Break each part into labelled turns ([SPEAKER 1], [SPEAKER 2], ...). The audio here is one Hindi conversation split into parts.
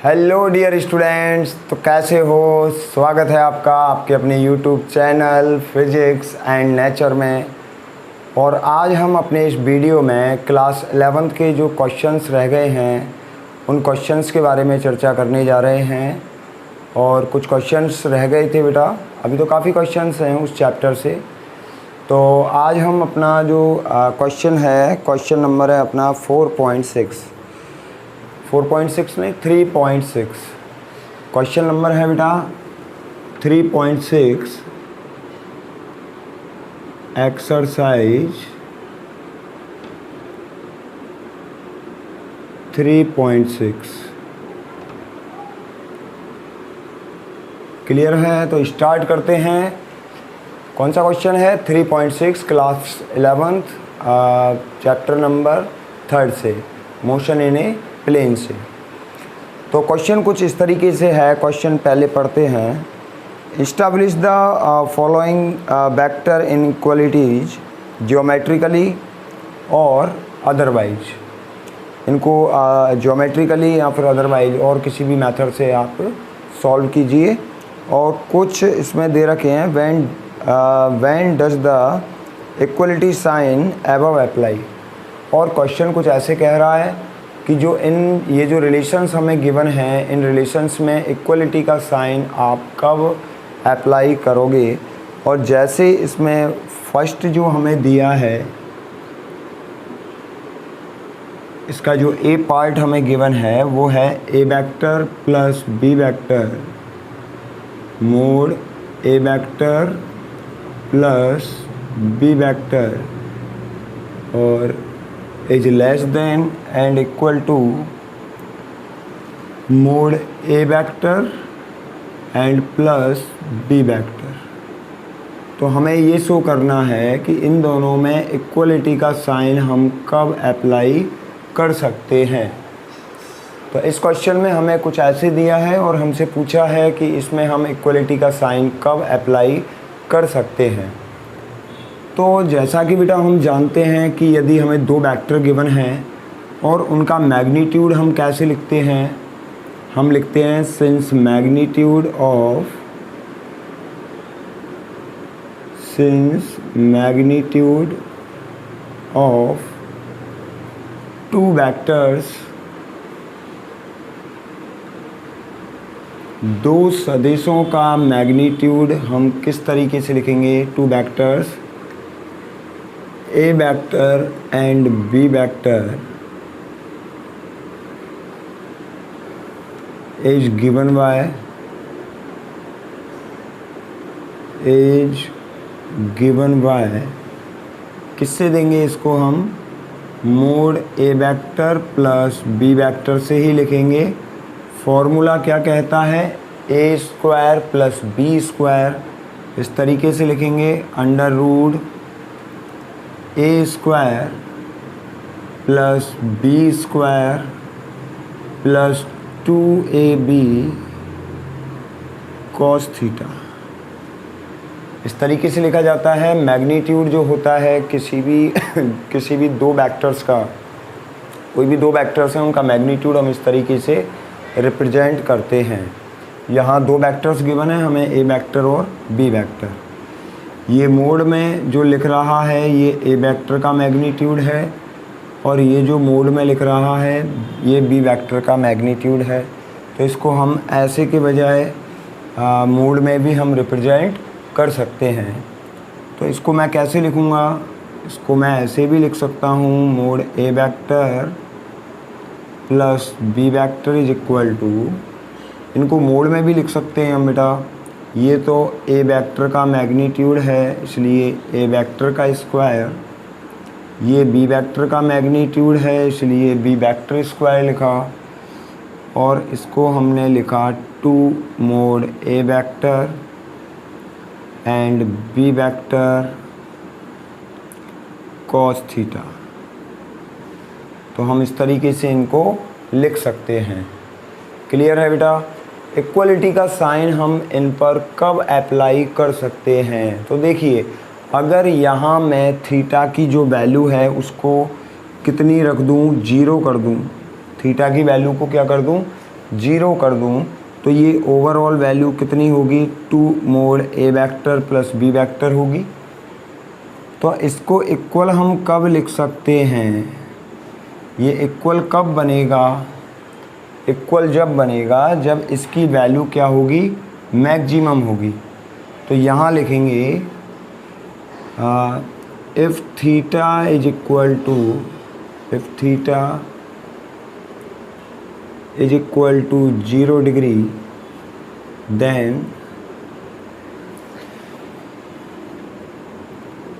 [SPEAKER 1] हेलो डियर स्टूडेंट्स, तो कैसे हो। स्वागत है आपका आपके अपने YouTube channel physics and nature में। और आज हम अपने इस वीडियो में क्लास 11th के जो क्वेश्चंस रह गए हैं उन क्वेश्चंस के बारे में चर्चा करने जा रहे हैं। और कुछ क्वेश्चंस रह गए थे बेटा, अभी तो काफ़ी क्वेश्चंस हैं उस चैप्टर से। तो आज हम अपना जो क्वेश्चन है, क्वेश्चन नंबर है अपना 4.6 नहीं 3.6। क्वेश्चन नंबर है बेटा 3.6। एक्सरसाइज 3.6 क्लियर है। तो स्टार्ट करते हैं। कौन सा क्वेश्चन है? 3.6 क्लास 11th चैप्टर नंबर 3 से, मोशन इन ए प्लेन से। तो क्वेश्चन कुछ इस तरीके से है। क्वेश्चन पहले पढ़ते हैं। Establish the following vector inequalities geometrically और अदरवाइज। इनको ज्योमेट्रिकली या फिर अदरवाइज और किसी भी मेथड से आप सॉल्व कीजिए। और कुछ इसमें दे रखे हैं, when does the equality sign above apply. और क्वेश्चन कुछ ऐसे कह रहा है कि ये जो रिलेशंस हमें गिवन हैं, इन रिलेशंस में इक्वलिटी का साइन आप कब अप्लाई करोगे। और जैसे इसमें फर्स्ट जो हमें दिया है, इसका जो ए पार्ट हमें गिवन है वो है A vector plus B vector mod A vector plus B vector और is less than and equal to mod A vector and plus B vector. तो हमें ये शो करना है कि इन दोनों में इक्वलिटी का साइन हम कब अप्लाई कर सकते हैं। तो इस क्वेश्चन में हमें कुछ ऐसे दिया है और हमसे पूछा है कि इसमें हम इक्वलिटी का साइन कब अप्लाई कर सकते हैं। तो जैसा कि बेटा हम जानते हैं कि यदि हमें दो वेक्टर गिवन हैं और उनका मैग्नीट्यूड हम कैसे लिखते हैं, हम लिखते हैं since magnitude of two vectors, दो सदिशों का मैग्नीट्यूड हम किस तरीके से लिखेंगे। Two vectors A vector and B vector is given by किससे देंगे इसको हम? Mod A vector plus B vector से ही लिखेंगे। फॉर्मूला क्या कहता है? A square plus B square. इस तरीके से लिखेंगे, under root A square plus B square plus 2ab cos थीटा। इस तरीके से लिखा जाता है। मैग्नीट्यूड जो होता है किसी भी दो वेक्टर्स का, कोई भी दो वेक्टर्स हैं उनका मैग्नीट्यूड हम इस तरीके से रिप्रेजेंट करते हैं। यहाँ दो वेक्टर्स गिवन है हमें, ए वेक्टर और बी वेक्टर। ये मोड में जो लिख रहा है ये ए वेक्टर का मैग्नीट्यूड है और ये जो मोड में लिख रहा है ये बी वेक्टर का मैग्नीट्यूड है। तो इसको हम ऐसे के बजाय मोड में भी हम रिप्रेजेंट कर सकते हैं। तो इसको मैं कैसे लिखूँगा? इसको मैं ऐसे भी लिख सकता हूँ, mod A vector plus B vector is equal to, इनको मोड में भी लिख सकते हैं हम बेटा। ये तो ए वेक्टर का मैग्नीट्यूड है इसलिए ए वेक्टर का स्क्वायर, ये बी वेक्टर का मैग्नीट्यूड है इसलिए बी वेक्टर स्क्वायर लिखा। और इसको हमने लिखा 2 mod A vector and B vector cos theta. तो हम इस तरीके से इनको लिख सकते हैं। क्लियर है बेटा? इक्वलिटी का साइन हम इन पर कब अप्लाई कर सकते हैं? तो देखिए, अगर यहाँ मैं थीटा की जो वैल्यू है उसको कितनी रख दूँ? 0 कर दूँ। थीटा की वैल्यू को क्या कर दूँ? 0 कर दूं तो ये ओवरऑल वैल्यू कितनी होगी, 2 mod A vector plus B vector होगी। तो इसको इक्वल हम कब लिख सकते हैं, ये इक्वल कब बनेगा, इक्वल जब बनेगा जब इसकी वैल्यू क्या होगी, मैक्सिमम होगी। तो यहाँ लिखेंगे if theta is equal to, if theta is equal to 0 degree then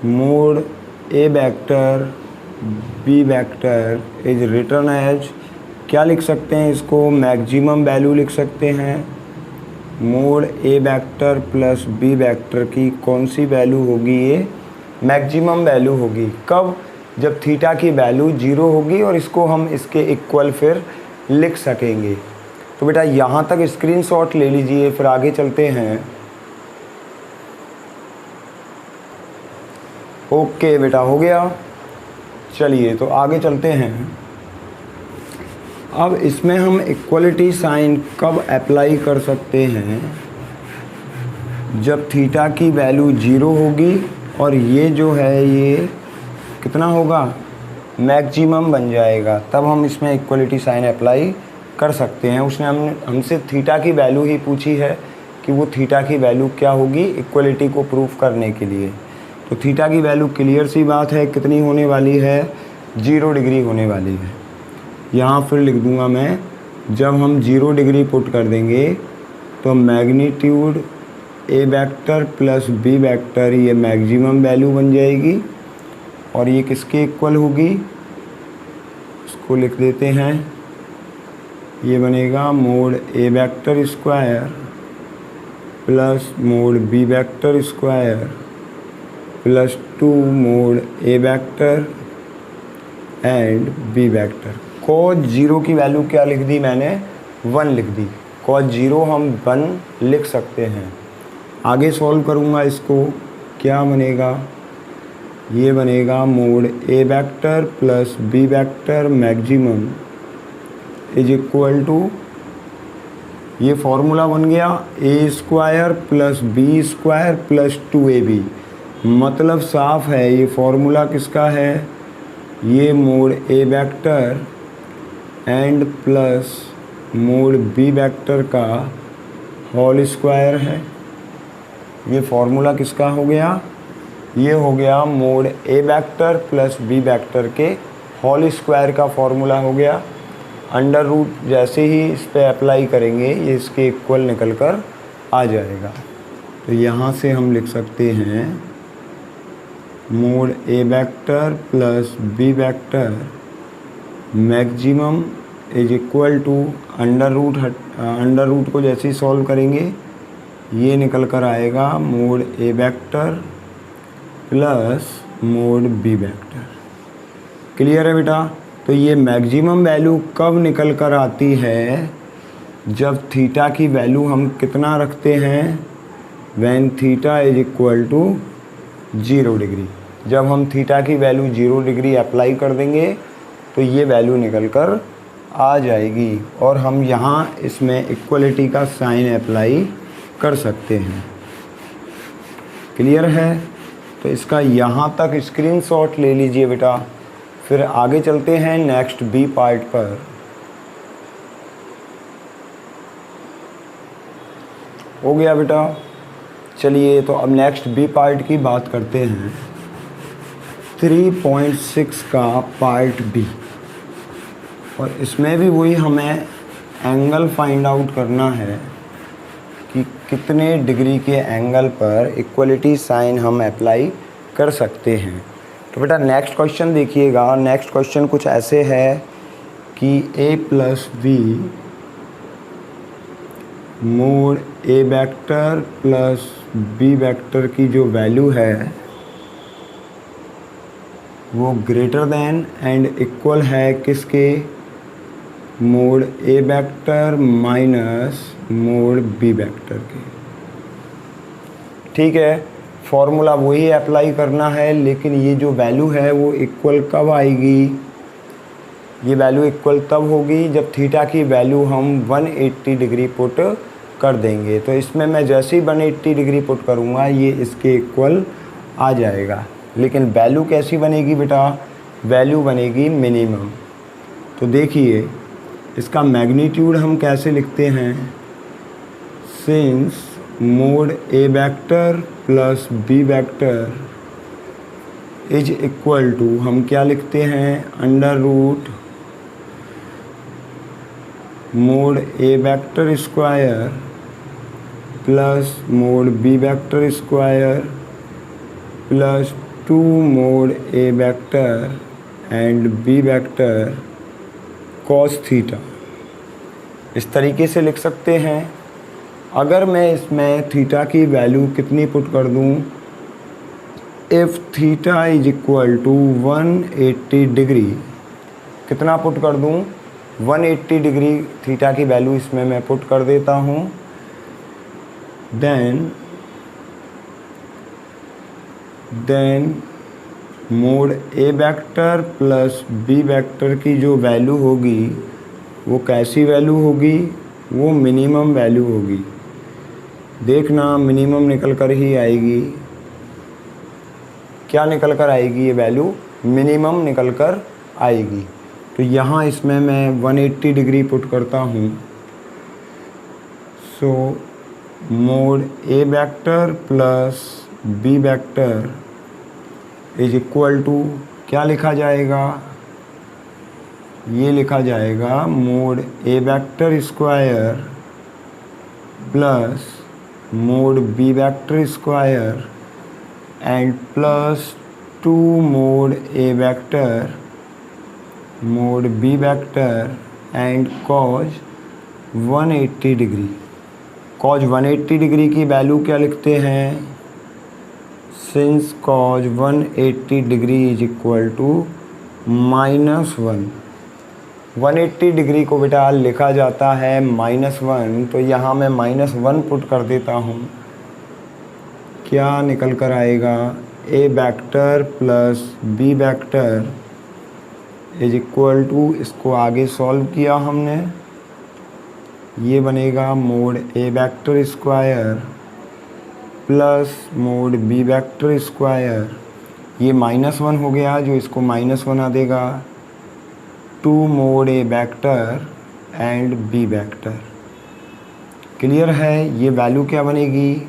[SPEAKER 1] mod A vector B vector is written as, क्या लिख सकते हैं इसको, मैक्सिमम वैल्यू लिख सकते हैं। Mod A vector plus B vector की कौन सी वैल्यू होगी, ये मैक्सिमम वैल्यू होगी। कब, जब थीटा की वैल्यू 0 होगी और इसको हम इसके इक्वल फिर लिख सकेंगे। तो बेटा यहाँ तक स्क्रीनशॉट ले लीजिए, फिर आगे चलते हैं। ओके बेटा, हो गया। चलिए तो आगे चलते हैं। अब इसमें हम इक्वलिटी साइन कब अप्लाई कर सकते हैं, जब थीटा की वैल्यू 0 होगी और ये जो है ये कितना होगा, मैक्सिमम बन जाएगा, तब हम इसमें इक्वलिटी साइन अप्लाई कर सकते हैं। उसने हमसे थीटा की वैल्यू ही पूछी है कि वो थीटा की वैल्यू क्या होगी इक्वलिटी को प्रूफ करने के लिए। तो थीटा की वैल्यू क्लियर सी बात है कितनी होने वाली है, 0 डिग्री होने वाली है। यहाँ फिर लिख दूँगा मैं, जब हम 0 डिग्री पुट कर देंगे तो magnitude A vector plus B vector ये मैक्सिमम वैल्यू बन जाएगी और ये किसके इक्वल होगी, इसको लिख देते हैं, ये बनेगा mod A vector square plus mod B vector square plus 2 mod A vector and B vector. Cos 0 की वैल्यू क्या लिख दी मैंने, 1 लिख दी। कॉस 0 हम 1 लिख सकते हैं। आगे सॉल्व करूँगा इसको, क्या बनेगा, ये बनेगा mod A vector plus B vector maximum is equal to, ये फॉर्मूला बन गया A square plus B square plus 2ab। मतलब साफ है ये फॉर्मूला किसका है, ये mod A vector and plus mod B vector का होल स्क्वायर है। ये फॉर्मूला किसका हो गया, ये हो गया mod A vector plus B vector के होल स्क्वायर का फॉर्मूला हो गया। अंडर रूट जैसे ही इस पर अप्लाई करेंगे ये इसके इक्वल निकल कर आ जाएगा। तो यहाँ से हम लिख सकते हैं mod A vector plus B vector maximum is equal to under root को जैसे ही सॉल्व करेंगे ये निकल कर आएगा mod A vector plus mod B vector. Clear है बेटा। तो ये मैक्सिमम वैल्यू कब निकल कर आती है, जब थीटा की वैल्यू हम कितना रखते हैं, when theta is equal to 0 degree. जब हम थीटा की वैल्यू 0 डिग्री अप्लाई कर देंगे तो ये वैल्यू निकल कर आ जाएगी और हम यहाँ इसमें इक्वलिटी का साइन अप्लाई कर सकते हैं। क्लियर है। तो इसका यहाँ तक स्क्रीनशॉट ले लीजिए बेटा। फिर आगे चलते हैं नेक्स्ट बी पार्ट पर। हो गया बेटा। चलिए तो अब नेक्स्ट बी पार्ट की बात करते हैं। 3.6 का पार्ट बी, और इसमें भी वही हमें एंगल फाइंड आउट करना है कि कितने डिग्री के एंगल पर इक्वलिटी साइन हम अप्लाई कर सकते हैं। तो बेटा नेक्स्ट क्वेश्चन देखिएगा। नेक्स्ट क्वेश्चन कुछ ऐसे है कि a plus B mod A vector plus B vector की जो वैल्यू है वो ग्रेटर देन एंड इक्वल है किसके, mod A vector minus mod B vector के। ठीक है, फॉर्मूला वही अप्लाई करना है, लेकिन ये जो वैल्यू है वो इक्वल कब आएगी, ये वैल्यू इक्वल तब होगी जब थीटा की वैल्यू हम 180 डिग्री पुट कर देंगे। तो इसमें मैं जैसे ही 180 डिग्री पुट करूँगा ये इसके इक्वल आ जाएगा। लेकिन वैल्यू कैसी बनेगी बेटा, वैल्यू बनेगी मिनिमम। तो देखिए इसका मैग्नीट्यूड हम कैसे लिखते हैं, since mod A vector plus B vector is equal to, हम क्या लिखते हैं, under root mod A vector square plus mod B vector square plus 2 mod A vector and B vector cos theta. इस तरीके से लिख सकते हैं। अगर मैं इसमें थीटा की वैल्यू कितनी पुट कर दूं, if theta is equal to 180 degree, कितना पुट कर दूं, 180 डिग्री थीटा की वैल्यू इसमें मैं पुट कर देता हूं। Then mod A vector plus B vector की जो वैल्यू होगी वो कैसी वैल्यू होगी, वो मिनिमम वैल्यू होगी। देखना मिनिमम निकल कर ही आएगी। क्या निकल कर आएगी, ये वैल्यू मिनिमम निकल कर आएगी। तो यहाँ इसमें मैं 180 डिग्री पुट करता हूँ। So mod A vector plus B vector is equal to क्या लिखा जाएगा, ये लिखा जाएगा mod A vector square plus mod B vector square and plus 2 mod A vector mod B vector and cos 180 degree. Cos 180 degree की वैल्यू क्या लिखते हैं, since cos 180 degree is equal to -1। 180 degree को बेटा लिखा जाता है -1, तो यहाँ मैं -1 पुट कर देता हूँ। क्या निकल कर आएगा, A vector plus B vector is equal to, इसको आगे सॉल्व किया हमने, ये बनेगा mod A vector square plus mod B vector square, ये -1 हो गया जो इसको माइनस बना देगा, 2 mod A vector and B vector. Clear है। ये वैल्यू क्या बनेगी,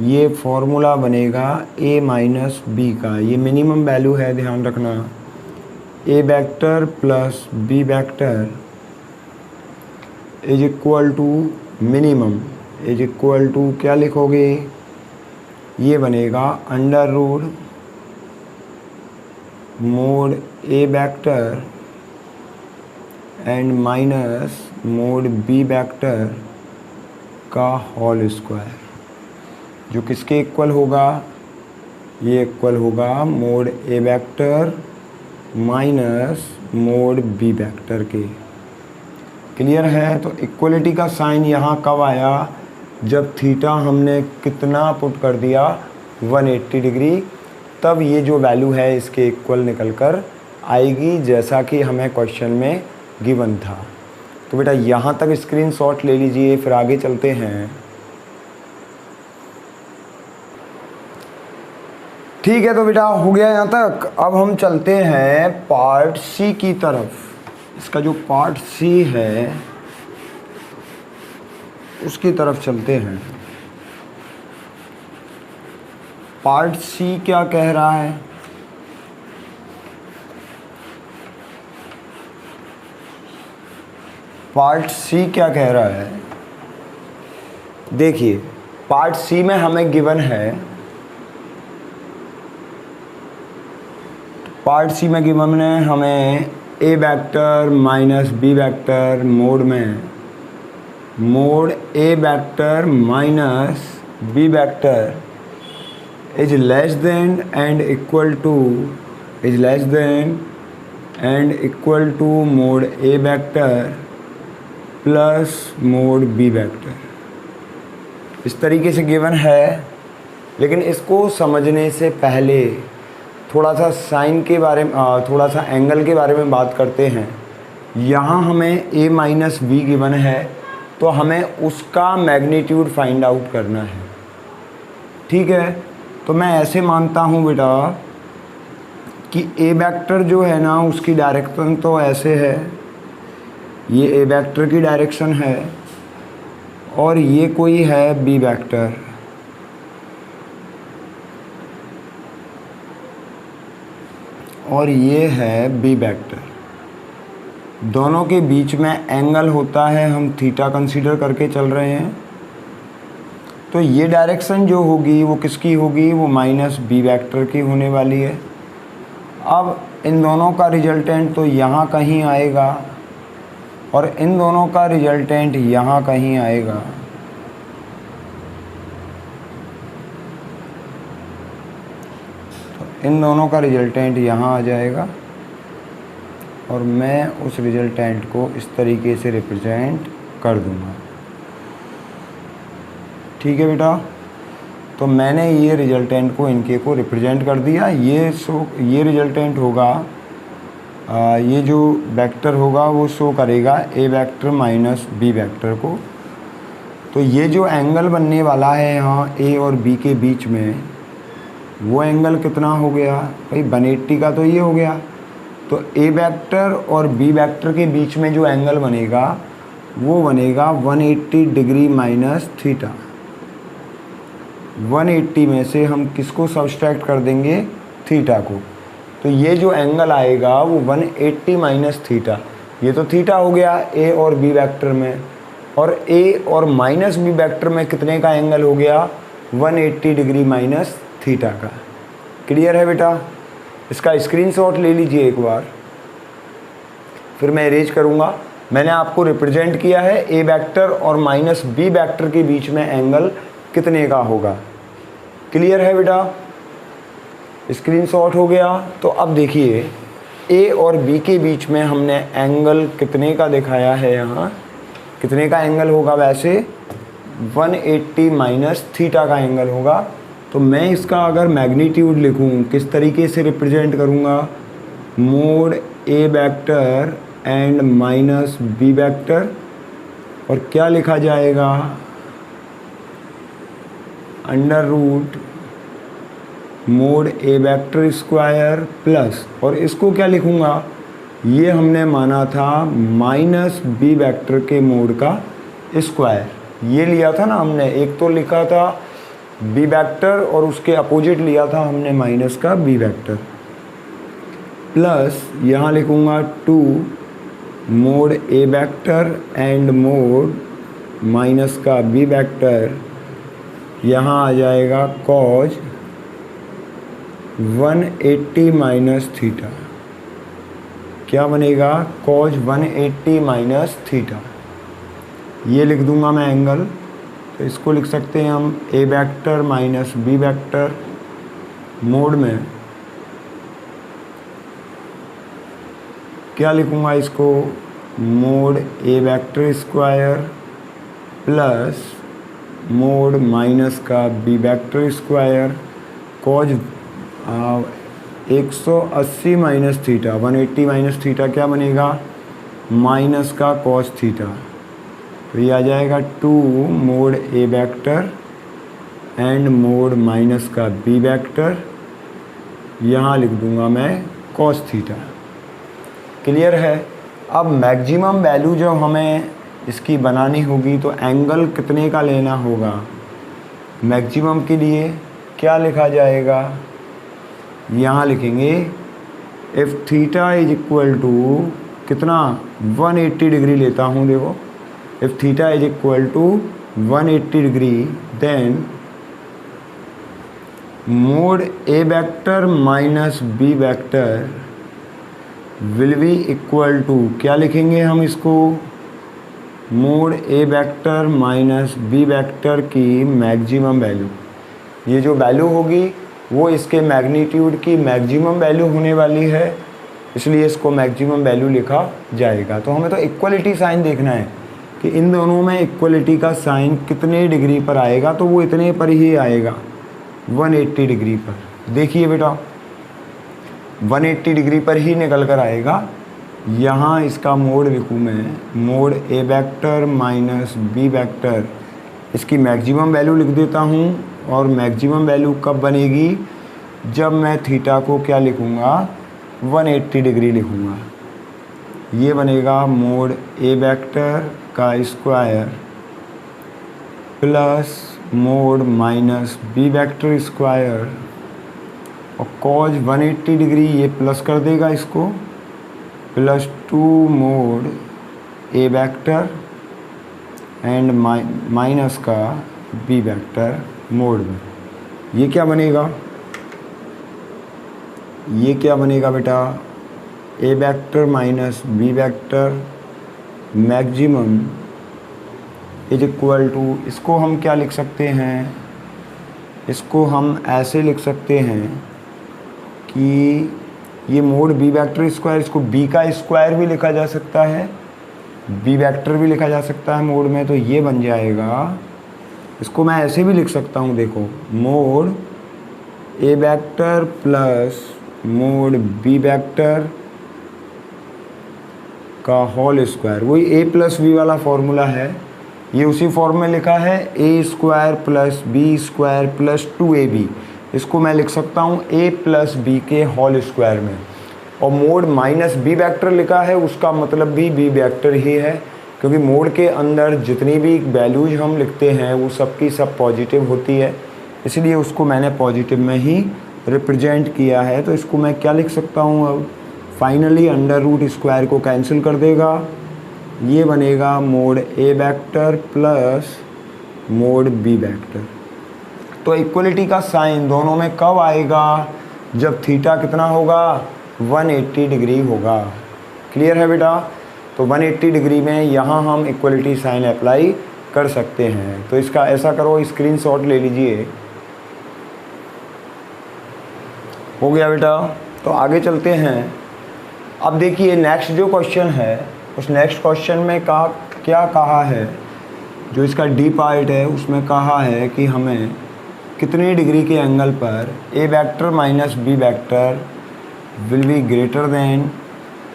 [SPEAKER 1] ये फॉर्मूला बनेगा a माइनस बी का, ये मिनिमम वैल्यू है, ध्यान रखना। A vector plus B vector is equal to minimum is equal to क्या लिखोगे, ये बनेगा under root mod A vector and minus mod B vector का होल स्क्वायर, जो किसके इक्वल होगा, ये इक्वल होगा mod A vector minus mod B vector के। क्लियर है। तो इक्वलिटी का साइन यहाँ कब आया, जब थीटा हमने कितना पुट कर दिया 180 डिग्री, तब ये जो वैल्यू है इसके इक्वल निकल कर आएगी, जैसा कि हमें क्वेश्चन में गिवन था। तो बेटा यहाँ तक स्क्रीनशॉट ले लीजिए, फिर आगे चलते हैं। ठीक है, तो बेटा हो गया यहाँ तक। अब हम चलते हैं पार्ट सी की तरफ। इसका जो पार्ट सी है उसकी तरफ चलते हैं। पार्ट सी क्या कह रहा है, पार्ट सी क्या कह रहा है, देखिए पार्ट सी में हमें गिवन है, पार्ट सी में गिवन है हमें A vector minus B vector mod में mod A vector minus B vector is less than and equal to is less than and equal to mod A vector plus mod B vector. इस तरीके से गिवन है, लेकिन इसको समझने से पहले थोड़ा सा साइन के बारे में थोड़ा सा एंगल के बारे में बात करते हैं। यहाँ हमें a माइनस बी गिवन है, तो हमें उसका मैग्नीट्यूड फाइंड आउट करना है। ठीक है, तो मैं ऐसे मानता हूँ बेटा कि a वेक्टर जो है ना उसकी डायरेक्शन तो ऐसे है, ये a वेक्टर की डायरेक्शन है और ये कोई है b वेक्टर, और ये है b वेक्टर। दोनों के बीच में एंगल होता है, हम थीटा कंसीडर करके चल रहे हैं। तो ये डायरेक्शन जो होगी वो किसकी होगी, वो माइनस बी वेक्टर की होने वाली है। अब इन दोनों का रिजल्टेंट तो यहाँ कहीं आएगा और इन दोनों का रिजल्टेंट यहाँ कहीं आएगा। तो इन दोनों का रिजल्टेंट यहाँ आ जाएगा और मैं उस रिजल्टेंट को इस तरीके से रिप्रेजेंट कर दूँगा। ठीक है बेटा, तो मैंने ये रिजल्टेंट को इनके को रिप्रेजेंट कर दिया। ये रिजल्टेंट होगा, ये जो वेक्टर होगा वो शो करेगा a vector minus b vector को। तो ये जो एंगल बनने वाला है यहाँ a और b के बीच में, वो एंगल कितना हो गया भाई, 180 का तो ये हो गया। तो a वेक्टर और b वेक्टर के बीच में जो एंगल बनेगा वो बनेगा 180 डिग्री माइनस थीटा। 180 में से हम किसको सब्सट्रैक्ट कर देंगे, थीटा को। तो ये जो एंगल आएगा वो 180 माइनस थीटा, ये तो थीटा हो गया a और b वेक्टर में, और a और माइनस b वेक्टर में कितने का एंगल हो गया, 180 डिग्री माइनस थीटा का। क्लियर है बेटा, इसका स्क्रीनशॉट ले लीजिए एक बार, फिर मैं इरेज करूँगा। मैंने आपको रिप्रेजेंट किया है a वेक्टर और माइनस b वेक्टर के बीच में एंगल कितने का होगा। क्लियर है बेटा, स्क्रीनशॉट हो गया। तो अब देखिए a और b के बीच में हमने एंगल कितने का दिखाया है, यहाँ कितने का एंगल होगा, वैसे 180 माइनस थीटा का एंगल होगा। तो मैं इसका अगर मैग्नीट्यूड लिखूँ किस तरीके से रिप्रेजेंट करूँगा, mod a vector and minus b vector, और क्या लिखा जाएगा, under root mod a vector square plus, और इसको क्या लिखूँगा, ये हमने माना था माइनस b वेक्टर के मोड का स्क्वायर, ये लिया था ना हमने। एक तो लिखा था b वेक्टर और उसके अपोजिट लिया था हमने माइनस का b वेक्टर, प्लस यहाँ लिखूँगा 2 mode a vector and mode minus का b वेक्टर, यहाँ आ जाएगा कॉज 180 माइनस थीटा। क्या बनेगा, कॉज 180 माइनस थीटा। ये लिख दूंगा मैं एंगल, तो इसको लिख सकते हैं हम a vector minus b vector mod में, क्या लिखूंगा इसको, mod a vector square plus mod minus का b vector square, cause 180 minus theta, 180 minus theta क्या बनेगा, माइनस का कॉस थीटा। तो ये आ जाएगा 2 mode a vector and mode minus का b वेक्टर, यहाँ लिख दूंगा मैं कॉस थीटा। क्लियर है। अब मैक्सिमम वैल्यू जो हमें इसकी बनानी होगी तो एंगल कितने का लेना होगा, मैक्सिमम के लिए क्या लिखा जाएगा, यहाँ लिखेंगे if theta is equal to कितना, 180 डिग्री लेता हूँ, देखो if theta is equal to 180 degree then mod a vector minus b vector will be equal to, क्या लिखेंगे हम इसको, mod a vector minus b vector की मैक्सिमम वैल्यू। ये जो वैल्यू होगी वो इसके मैग्नीट्यूड की मैक्सिमम वैल्यू होने वाली है, इसलिए इसको मैक्सिमम वैल्यू लिखा जाएगा। तो हमें तो इक्वलिटी साइन देखना है कि इन दोनों में इक्वलिटी का साइन कितने डिग्री पर आएगा, तो वो इतने पर ही आएगा 180 डिग्री पर। देखिए बेटा 180 डिग्री पर ही निकल कर आएगा। यहाँ इसका मोड लिखूँ मैं, mode A vector minus B vector, इसकी मैक्सिमम वैल्यू लिख देता हूँ। और मैक्सिमम वैल्यू कब बनेगी, जब मैं थीटा को क्या लिखूँगा, 180 डिग्री लिखूँगा। ये बनेगा मोड ए वेक्टर का square plus mod minus B vector square, और कॉज 180 डिग्री ये प्लस कर देगा इसको, plus 2 mod A vector and minus का बी वेक्टर मोड में। ये क्या बनेगा, ये क्या बनेगा बेटा, A vector minus B vector maximum is equal to, इसको हम क्या लिख सकते हैं, इसको हम ऐसे लिख सकते हैं कि ये मोड बी वेक्टर स्क्वायर, इसको बी का स्क्वायर भी लिखा जा सकता है, बी वेक्टर भी लिखा जा सकता है मोड में। तो ये बन जाएगा, इसको मैं ऐसे भी लिख सकता हूँ, देखो, mod A vector plus mod B vector का होल स्क्वायर, वही ए प्लस बी वाला फॉर्मूला है, ये उसी फॉर्म में लिखा है, A square plus B square plus 2ab। इसको मैं लिख सकता हूँ a प्लस बी के होल स्क्वायर में। और मोड माइनस बी वेक्टर लिखा है, उसका मतलब भी बी वेक्टर ही है, क्योंकि मोड के अंदर जितनी भी वैल्यूज हम लिखते हैं वो सब की सब पॉजिटिव होती है, इसलिए उसको मैंने पॉजिटिव में ही रिप्रेजेंट किया है। तो इसको मैं क्या लिख सकता हूँ, अब फाइनली अंडर रूट स्क्वायर को कैंसिल कर देगा, ये बनेगा mod A vector plus mod B vector. तो इक्वलिटी का साइन दोनों में कब आएगा, जब थीटा कितना होगा, 180 डिग्री होगा। क्लियर है बेटा। तो 180 डिग्री में यहाँ हम इक्वलिटी साइन अप्लाई कर सकते हैं। तो इसका ऐसा करो, स्क्रीनशॉट ले लीजिए। हो गया बेटा। तो आगे चलते हैं। अब देखिए नेक्स्ट जो क्वेश्चन है, उस नेक्स्ट क्वेश्चन में क्या कहा है, जो इसका डी पार्ट है उसमें कहा है कि हमें कितने डिग्री के एंगल पर A vector minus B vector will be greater than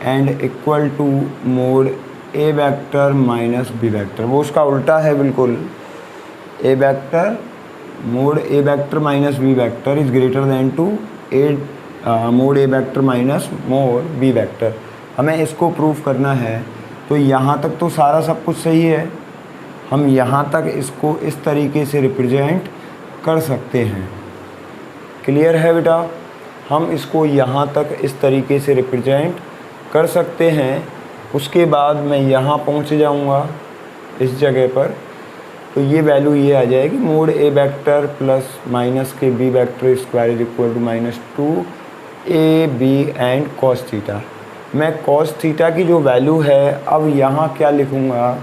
[SPEAKER 1] and equal to mod A vector minus B vector. वो उसका उल्टा है बिल्कुल, A vector mod A vector minus B vector is greater than to mod A vector minus mod B vector. हमें इसको प्रूफ करना है। तो यहाँ तक तो सारा सब कुछ सही है, हम यहाँ तक इसको इस तरीके से रिप्रेजेंट कर सकते हैं। क्लियर है बेटा। हम इसको यहाँ तक इस तरीके से रिप्रेजेंट कर सकते हैं। उसके बाद मैं यहाँ पहुँच जाऊँगा इस जगह पर, तो ये वैल्यू ये आ जाएगी, mod A vector plus minus के B vector square is equal to minus 2ab and cos theta. मैं कॉस थीटा की जो वैल्यू है, अब यहाँ क्या लिखूँगा,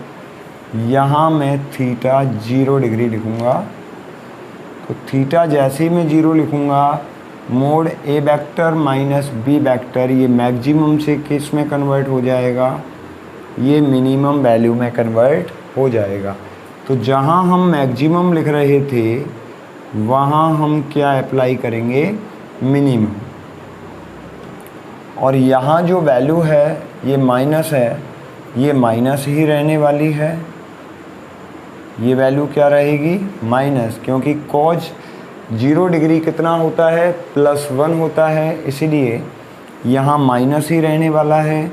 [SPEAKER 1] यहाँ मैं थीटा 0 डिग्री लिखूँगा। तो थीटा जैसे ही मैं 0 लिखूँगा, mode A vector minus B vector ये मैक्सिमम से किस में कन्वर्ट हो जाएगा, ये मिनिमम वैल्यू में कन्वर्ट हो जाएगा। तो जहाँ हम मैक्सिमम लिख रहे थे वहाँ हम क्या अप्लाई करेंगे, मिनिमम। और यहाँ जो वैल्यू है ये माइनस है, ये माइनस ही रहने वाली है। ये वैल्यू क्या रहेगी, माइनस, क्योंकि कॉज 0 डिग्री कितना होता है, +1 होता है, इसीलिए यहाँ माइनस ही रहने वाला है।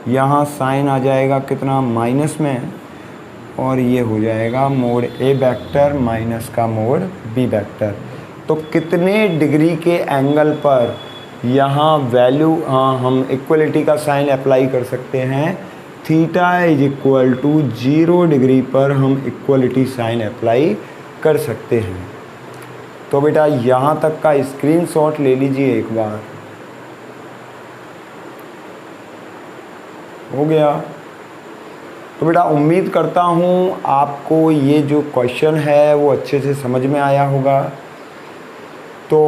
[SPEAKER 1] यहाँ साइन आ जाएगा कितना, माइनस में, और ये हो जाएगा मोड ए वेक्टर माइनस का मोड बी वेक्टर। तो कितने डिग्री के एंगल पर यहाँ वैल्यू हम इक्वलिटी का साइन अप्लाई कर सकते हैं, theta is equal to 0 degree पर हम इक्वलिटी साइन अप्लाई कर सकते हैं। तो बेटा यहाँ तक का स्क्रीनशॉट ले लीजिए एक बार। हो गया। तो बेटा उम्मीद करता हूँ आपको ये जो क्वेश्चन है वो अच्छे से समझ में आया होगा। तो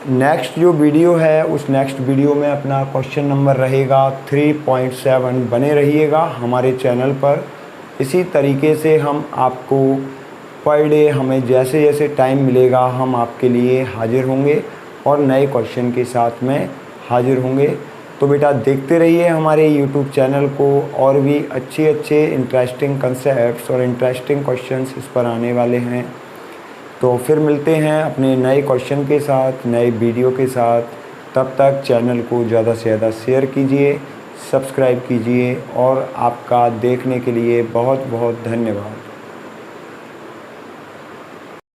[SPEAKER 1] नेक्स्ट जो वीडियो है उस नेक्स्ट वीडियो में अपना क्वेश्चन नंबर रहेगा 3.7। बने रहिएगा हमारे चैनल पर। इसी तरीके से हम आपको पर डे हमें जैसे जैसे टाइम मिलेगा हम आपके लिए हाजिर होंगे और नए क्वेश्चन के साथ में हाजिर होंगे। तो बेटा देखते रहिए हमारे यूट्यूब चैनल को, और भी अच्छे अच्छे इंटरेस्टिंग कंसेप्ट्स और इंटरेस्टिंग क्वेश्चंस इस पर आने वाले हैं। तो फिर मिलते हैं अपने नए क्वेश्चन के साथ, नए वीडियो के साथ। तब तक चैनल को ज़्यादा से ज़्यादा शेयर कीजिए, सब्सक्राइब कीजिए, और आपका देखने के लिए बहुत बहुत धन्यवाद।